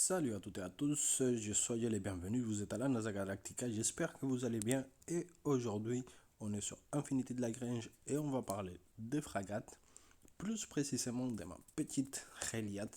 Salut à toutes et à tous, je soyez les bienvenus, vous êtes à la NASA Galactica, j'espère que vous allez bien et aujourd'hui on est sur Infinity de Lagrange et on va parler des fragates, plus précisément de ma petite Reliat,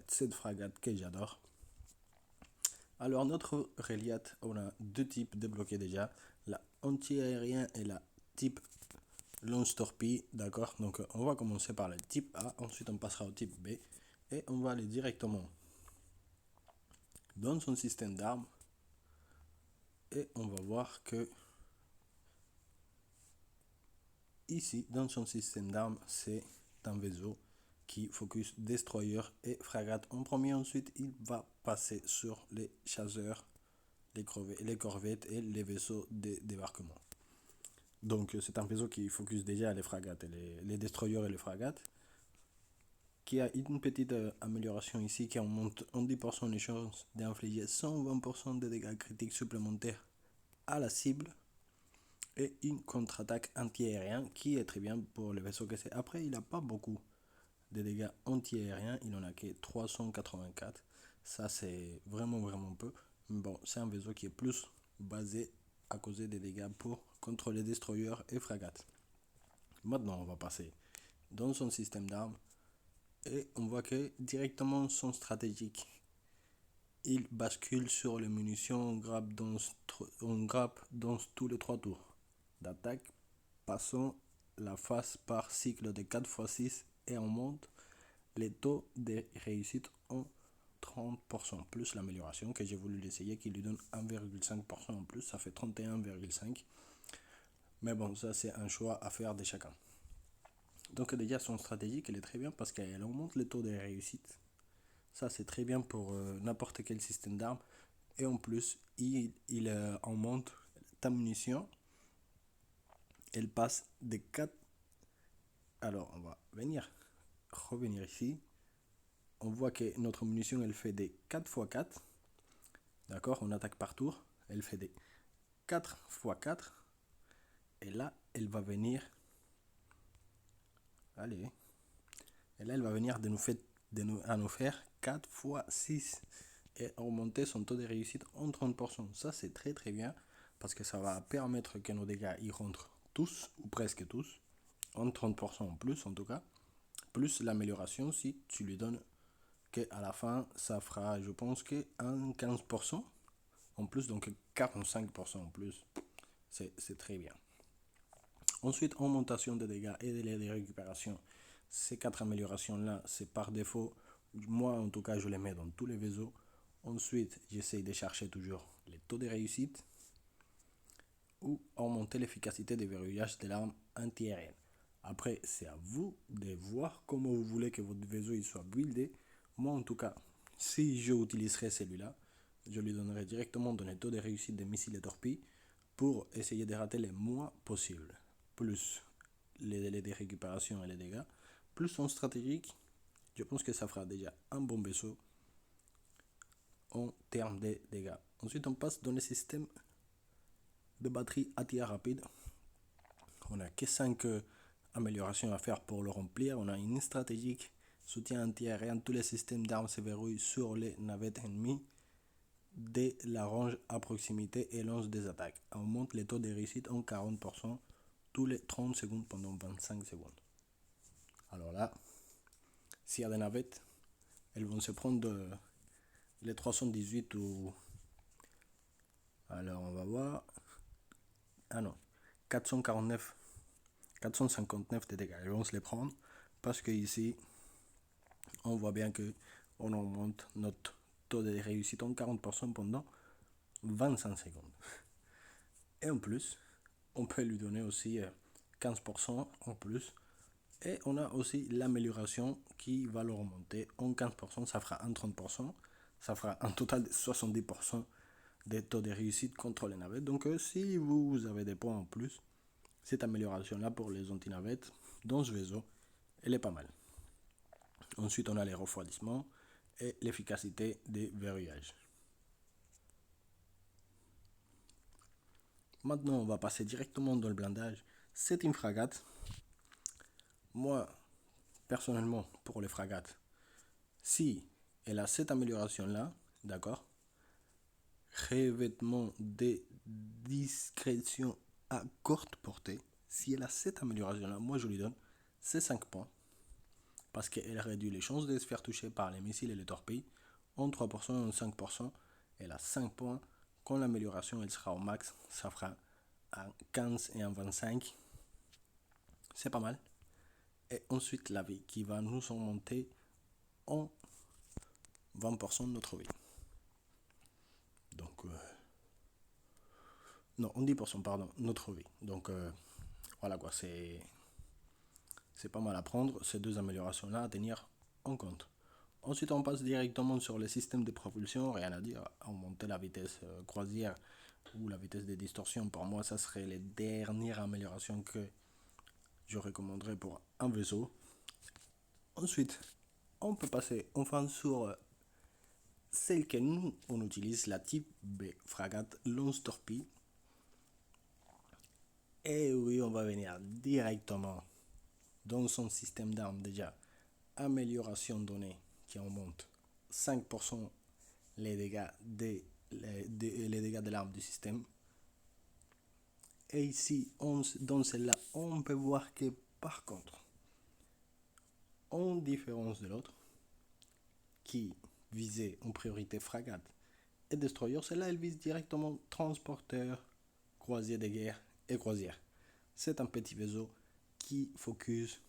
cette fragate que j'adore. Alors notre Reliat, on a deux types débloqués déjà, la anti-aérien et la type Lance Torpille, d'accord. Donc on va commencer par le type A, ensuite on passera au type B et on va aller directement dans son système d'armes et on va voir que ici dans son système d'armes c'est un vaisseau qui focus destroyer et frégate en premier. Ensuite il va passer sur les chasseurs, les corvettes et les vaisseaux de débarquement. Donc c'est un vaisseau qui focus déjà les frégates, les destroyers et les frégates, qui a une petite amélioration ici qui augmente en 10% les chances d'infliger 120% de dégâts critiques supplémentaires à la cible et une contre-attaque anti-aérien qui est très bien pour le vaisseau que c'est. Après, il n'a pas beaucoup de dégâts anti-aériens, il en a que 384. Ça, c'est vraiment peu. Bon, c'est un vaisseau qui est plus basé à causer des dégâts contre les destroyers et frégates. Maintenant, on va passer dans son système d'armes et on voit que directement son stratégique, il bascule sur les munitions, on grappe dans tous les 3 tours d'attaque, passons la phase par cycle de 4x6 et on monte les taux de réussite en 30%, plus l'amélioration que j'ai voulu l'essayer qui lui donne 1,5% en plus, ça fait 31,5%. Mais bon, ça c'est un choix à faire de chacun. Donc déjà son stratégique elle est très bien parce qu'elle augmente les taux de réussite. Ça c'est très bien pour n'importe quel système d'armes. Et en plus, il augmente ta munition. Elle passe de 4. Alors on va revenir ici. On voit que notre munition elle fait des 4x4. D'accord, on attaque par tour. Elle fait des 4x4. Et là, elle va venir. Allez. Et là, elle va venir à nous faire 4x6 et augmenter son taux de réussite en 30%. Ça, c'est très bien parce que ça va permettre que nos dégâts y rentrent tous ou presque tous en 30% en plus en tout cas. Plus l'amélioration si tu lui donnes qu'à la fin, ça fera, je pense, que un 15% en plus, donc 45% en plus. C'est très bien. Ensuite, augmentation des dégâts et de récupération. Ces 4 améliorations-là, c'est par défaut. Moi, en tout cas, je les mets dans tous les vaisseaux. Ensuite, j'essaye de chercher toujours les taux de réussite ou augmenter l'efficacité des verrouillages de l'arme anti-aérienne. Après, c'est à vous de voir comment vous voulez que votre vaisseau il soit buildé. Moi, en tout cas, si je utiliserai celui-là, je lui donnerai directement dans les taux de réussite des missiles et torpilles pour essayer de rater les moins possibles. Plus les délais de récupération et les dégâts, plus son stratégique, je pense que ça fera déjà un bon vaisseau en termes de dégâts. Ensuite, on passe dans le système de batterie à tir rapide. On n'a que 5 améliorations à faire pour le remplir. On a une stratégique, soutien anti-aérien, tous les systèmes d'armes se verrouillent sur les navettes ennemies dès la range à proximité et lance des attaques. On monte les taux de réussite en 40% tous les 30 secondes pendant 25 secondes. Alors là, s'il y a des navettes, elles vont se prendre les 318 ou... Alors on va voir... Ah non, 449, 459 de dégâts. Elles vont se les prendre parce que ici, on voit bien que on augmente notre taux de réussite en 40% pendant 25 secondes. Et en plus, on peut lui donner aussi 15% en plus. Et on a aussi l'amélioration qui va le remonter en 15%, ça fera un 30%, ça fera un total de 70% des taux de réussite contre les navettes. Donc si vous avez des points en plus, cette amélioration-là pour les anti-navettes dans ce vaisseau, elle est pas mal. Ensuite, on a les refroidissements et l'efficacité des verrouillages. Maintenant, on va passer directement dans le blindage. C'est une frégate. Moi, personnellement, pour les frégates, si Elle a cette amélioration-là, d'accord? Revêtement de discrétion à courte portée. Si elle a cette amélioration-là, moi je lui donne ces 5 points. Parce qu'elle réduit les chances de se faire toucher par les missiles et les torpilles en 3% et en 5%. Elle a 5 points. Quand l'amélioration elle sera au max, ça fera un 15 et un 25. C'est pas mal. Et ensuite la vie qui va nous augmenter en 20% de notre vie. Donc, non, en 10%, pardon, notre vie. Donc, voilà quoi, c'est pas mal à prendre, ces deux améliorations-là à tenir en compte. Ensuite, on passe directement sur le système de propulsion, rien à dire, augmenter la vitesse croisière ou la vitesse de distorsion. Pour moi, ça serait les dernières améliorations que je recommanderais pour un vaisseau. Ensuite, on peut passer enfin sur celle que nous, on utilise, la type B, frégate lance-torpille. Et oui, on va venir directement dans son système d'armes déjà. Amélioration donnée qui augmente 5% les dégâts les dégâts de l'arme du système. Et ici, dans celle-là, on peut voir que par contre, en différence de l'autre, qui visait en priorité frégate et destroyer, celle-là, elle vise directement transporteur, croisier de guerre et croisière. C'est un petit vaisseau qui focus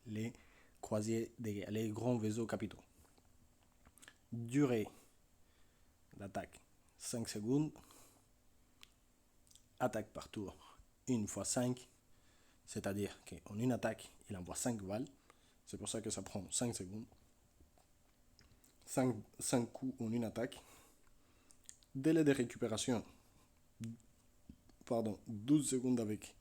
les croisiers de guerre, les grands vaisseaux capitaux. Durée d'attaque 5 secondes. Attaque par tour 1 fois 5. C'est-à-dire qu'en une attaque, il envoie 5 balles. C'est pour ça que ça prend 5 secondes. 5 coups en une attaque. Délai de récupération, 12 secondes avec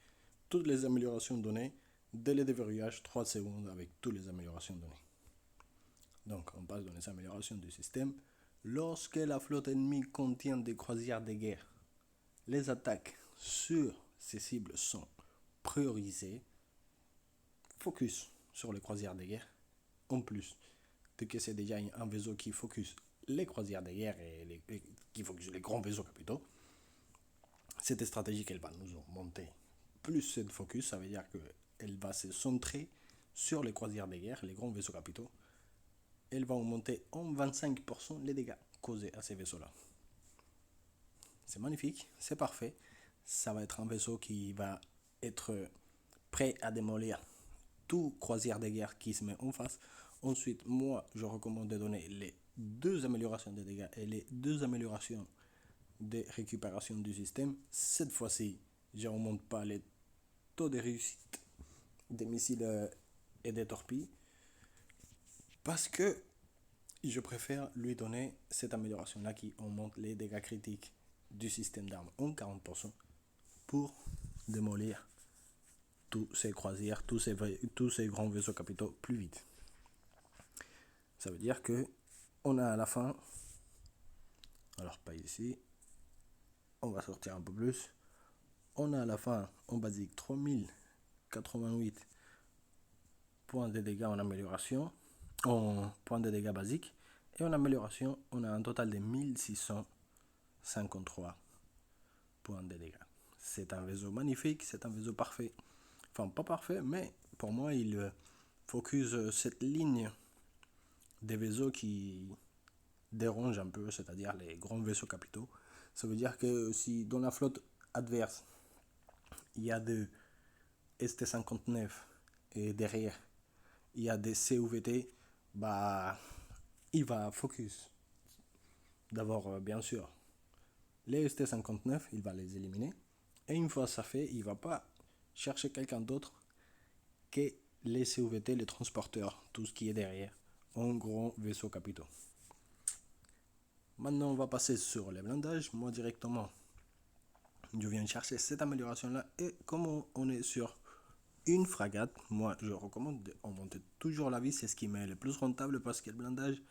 toutes les améliorations données. Délai de verrouillage, 3 secondes avec toutes les améliorations données. Donc, on passe dans les améliorations du système. Lorsque la flotte ennemie contient des croisières de guerre, les attaques sur ces cibles sont priorisées. Focus sur les croisières de guerre. En plus de que c'est déjà un vaisseau qui focus les croisières de guerre et qui focus les grands vaisseaux capitaux, cette stratégie qu'elle va nous monter plus cette focus, ça veut dire qu'elle va se centrer sur les croisières de guerre, les grands vaisseaux capitaux. Elle va augmenter en 25% les dégâts causés à ces vaisseaux-là. C'est magnifique, c'est parfait. Ça va être un vaisseau qui va être prêt à démolir tout croisière de guerre qui se met en face. Ensuite, moi, je recommande de donner les 2 améliorations de dégâts et les 2 améliorations de récupération du système. Cette fois-ci, je ne remonte pas les taux de réussite des missiles et des torpilles parce que je préfère lui donner cette amélioration-là qui augmente les dégâts critiques du système d'armes en 40% pour démolir tous ces croisières, tous ces grands vaisseaux capitaux plus vite. Ça veut dire que on a à la fin, alors pas ici, on va sortir un peu plus, on a à la fin en basique 3088 points de dégâts en amélioration, en points de dégâts basiques, et en amélioration, on a un total de 1653 points de dégâts. C'est un vaisseau magnifique, c'est un vaisseau parfait. Enfin, pas parfait, mais pour moi, il focus cette ligne des vaisseaux qui dérangent un peu, c'est-à-dire les grands vaisseaux capitaux. Ça veut dire que si dans la flotte adverse, il y a des ST-59 et derrière, il y a des CUVT, bah, il va focus. D'abord, bien sûr, les ST-59, il va les éliminer. Et une fois ça fait, il ne va pas chercher quelqu'un d'autre que les CUVT, les transporteurs, tout ce qui est derrière, en gros vaisseaux capitaux. Maintenant, on va passer sur les blindages. Moi, directement, je viens chercher cette amélioration-là. Et comme on est sur une frégate, moi, je recommande d'augmenter toujours la vie. C'est ce qui m'est le plus rentable parce que le blindage,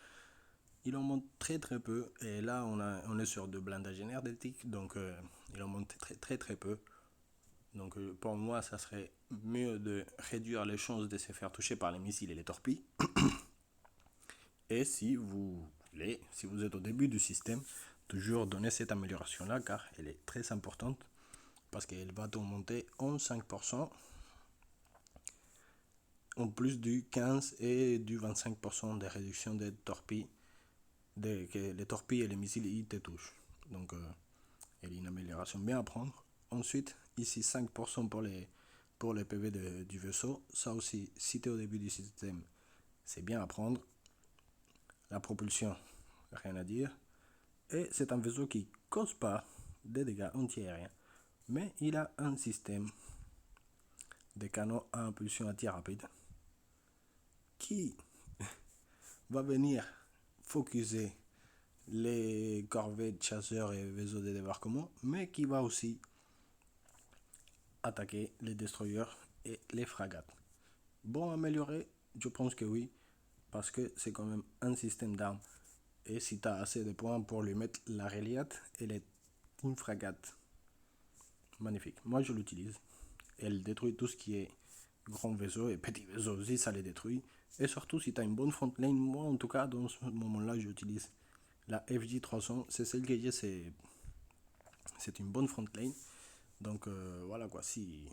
il en monte très très peu. Et là, on est sur de blindage énergétique. Donc, il en monte très peu. Donc, pour moi, ça serait mieux de réduire les chances de se faire toucher par les missiles et les torpilles. Et si vous voulez, si vous êtes au début du système, toujours donner cette amélioration-là car elle est très importante parce qu'elle va augmenter en 5% en plus du 15 et du 25% de réduction des torpilles, que les torpilles et les missiles ils te touchent. Donc, elle est une amélioration bien à prendre. Ensuite, ici 5% pour les PV du vaisseau. Ça aussi, si tu es au début du système, c'est bien à prendre. La propulsion, rien à dire. Et c'est un vaisseau qui ne cause pas de dégâts antiaériens, mais il a un système de canon à impulsion anti-rapide qui va venir focuser les corvettes, chasseurs et vaisseaux de débarquement, mais qui va aussi attaquer les destroyers et les fragates. Bon, améliorer, je pense que oui, parce que c'est quand même un système d'armes. Et si tu as assez de points pour lui mettre la Reliate, elle est une fragate magnifique. Moi, je l'utilise. Elle détruit tout ce qui est grand vaisseau et petit vaisseau aussi, ça les détruit. Et surtout, si tu as une bonne front lane, moi en tout cas, dans ce moment-là, j'utilise la FJ300. C'est celle que j'ai, c'est une bonne front lane. Donc voilà quoi, si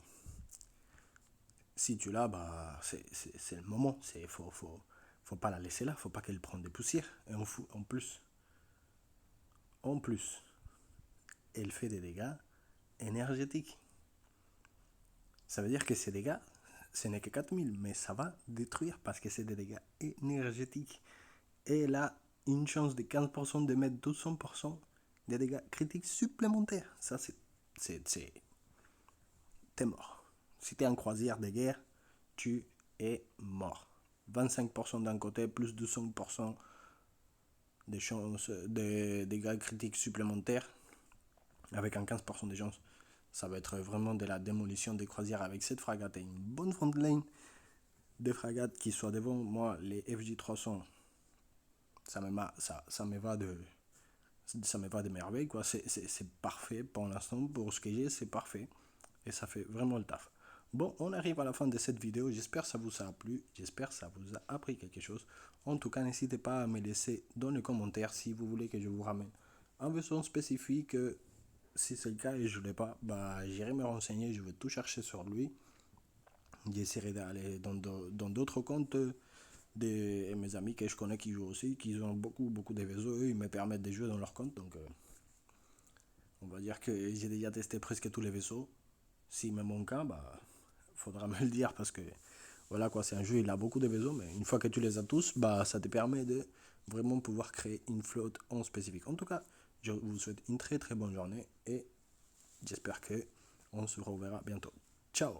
tu l'as, bah, c'est le moment. Faut pas la laisser là, faut pas qu'elle prenne des poussières. Et en plus, elle fait des dégâts énergétiques. Ça veut dire que ces dégâts, ce n'est que 4000, mais ça va détruire parce que c'est des dégâts énergétiques. Et elle a une chance de 15% de mettre 200% de dégâts critiques supplémentaires. Ça, t'es mort. Si t'es en croisière de guerre, tu es mort. 25% d'un côté, plus 200% de chances de dégâts critiques supplémentaires, avec un 15% de chances. Ça va être vraiment de la démolition des croisières avec cette fragate et une bonne front line des fragates qui soient devant moi, les FJ300. Ça me va de merveille, quoi. C'est parfait pour l'instant. Pour ce que j'ai, c'est parfait. Et ça fait vraiment le taf. Bon, on arrive à la fin de cette vidéo. J'espère que ça vous a plu. J'espère que ça vous a appris quelque chose. En tout cas, n'hésitez pas à me laisser dans les commentaires si vous voulez que je vous ramène un vaisseau spécifique. Si c'est le cas et je ne l'ai pas, bah, j'irai me renseigner. Je vais tout chercher sur lui. J'essaierai d'aller dans d'autres comptes de mes amis que je connais qui jouent aussi, qui ont beaucoup de vaisseaux. Eux, ils me permettent de jouer dans leur compte. Donc, on va dire que j'ai déjà testé presque tous les vaisseaux. Si me manque un, bah, faudra me le dire parce que voilà quoi, c'est un jeu, il a beaucoup de vaisseaux, mais une fois que tu les as tous, bah, ça te permet de vraiment pouvoir créer une flotte en spécifique. En tout cas, je vous souhaite une très bonne journée et j'espère que on se reverra bientôt. Ciao!